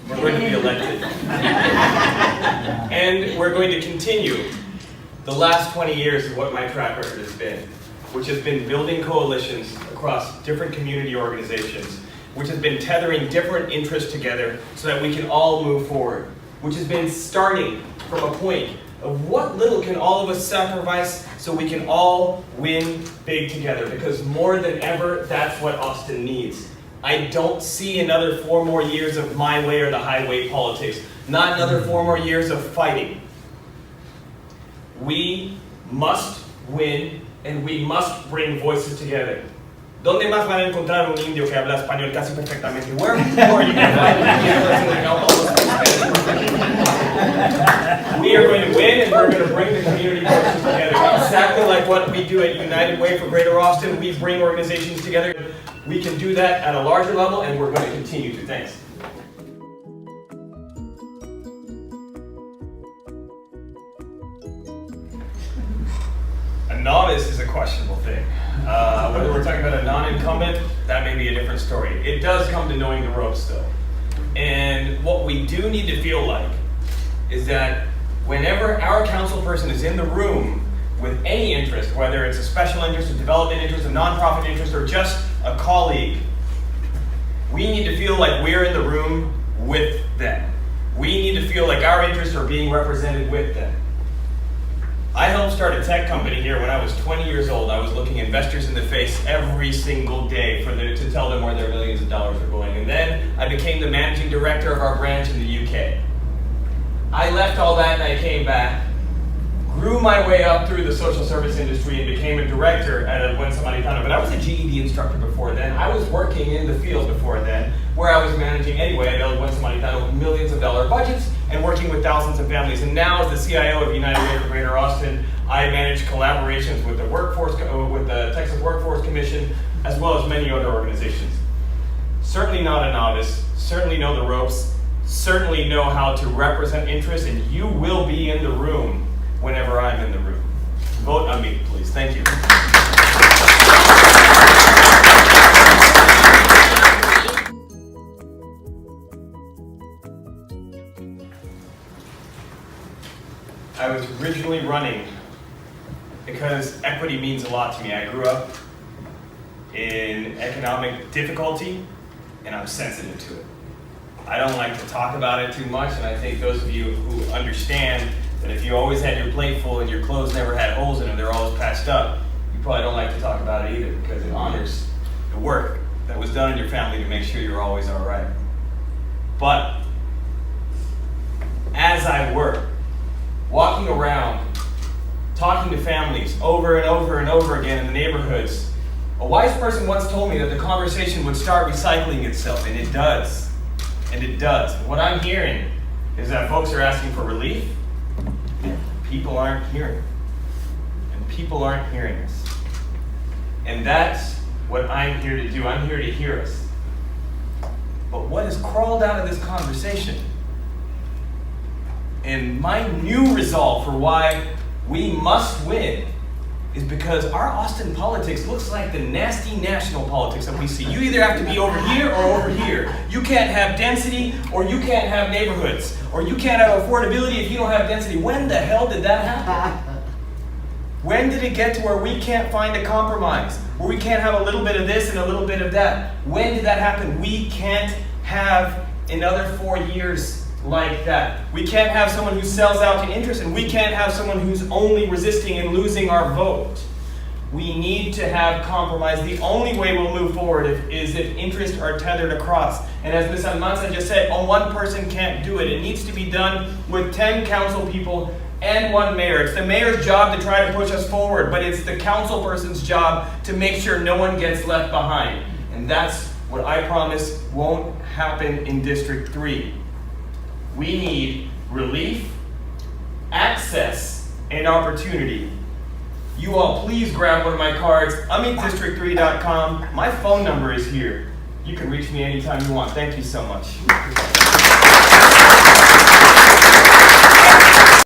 We're going to be elected. And we're going to continue the last 20 years of what my track record has been, which has been building coalitions across different community organizations, which has been tethering different interests together so that we can all move forward, which has been starting from a point of what little can all of us sacrifice so we can all win big together, because more than ever, that's what Austin needs. I don't see another 4 more years of my way or the highway politics, not another 4 more years of fighting. We must win, and we must bring voices together. ¿Dónde más van a encontrar un indio que habla español casi perfectamente? Where more you can find an Indian person that almost speaks Spanish? We are going to win, and we're going to bring the community voices together. Exactly like what we do at United Way for Greater Austin, we bring organizations together. We can do that at a larger level, and we're going to continue to. Thanks. A novice is a questionable thing. Whether we're talking about a non-incumbent, that may be a different story. It does come to knowing the ropes, though. And what we do need to feel like is that whenever our council person is in the room with any interest, whether it's a special interest, a development interest, a nonprofit interest, or just a colleague, we need to feel like we're in the room with them. We need to feel like our interests are being represented with them. I helped start a tech company here when I was 20 years old. I was looking investors in the face every single day to tell them where their millions of dollars were going. And then I became the managing director of our branch in the UK. I left all that and I came back, grew my way up through the social service industry and became a director at El Buen Samaritano. But I was a GED instructor before then. I was working in the field before then, where I was managing anyway at El Buen Samaritano millions of dollar budgets and working with thousands of families. And now as the CIO of United Way for Greater Austin, I manage collaborations with the Texas Workforce Commission, as well as many other organizations. Certainly not a novice, certainly know the ropes, certainly know how to represent interests, and you will be in the room whenever I'm in the room. Vote on me, please. Thank you. I was originally running because equity means a lot to me. I grew up in economic difficulty, and I'm sensitive to it. I don't like to talk about it too much, and I think those of you who understand that if you always had your plate full and your clothes never had holes in them, they're always patched up, you probably don't like to talk about it either, because it honors the work that was done in your family to make sure you're always all right. But as I work, walking around, talking to families over and over and over again in the neighborhoods, a wise person once told me that the conversation would start recycling itself, and it does. And it does. What I'm hearing is that folks are asking for relief, and people aren't hearing. And people aren't hearing us. And that's what I'm here to do. I'm here to hear us. But what has crawled out of this conversation, and my new resolve for why we must win, is because our Austin politics looks like the nasty national politics that we see. You either have to be over here or over here. You can't have density or you can't have neighborhoods. Or you can't have affordability if you don't have density. When the hell did that happen? When did it get to where we can't find a compromise? Where we can't have a little bit of this and a little bit of that? When did that happen? We can't have another 4 years like that. We can't have someone who sells out to interest, and we can't have someone who's only resisting and losing our vote. We need to have compromise. The only way we'll move forward is if interests are tethered across. And as Ms. Almanza just said, one person can't do it. It needs to be done with 10 council people and 1 mayor. It's the mayor's job to try to push us forward, but it's the council person's job to make sure no one gets left behind. And that's what I promise won't happen in District 3. We need relief, access, and opportunity. You all please grab one of my cards. AmitDistrict3.com. My phone number is here. You can reach me anytime you want. Thank you so much.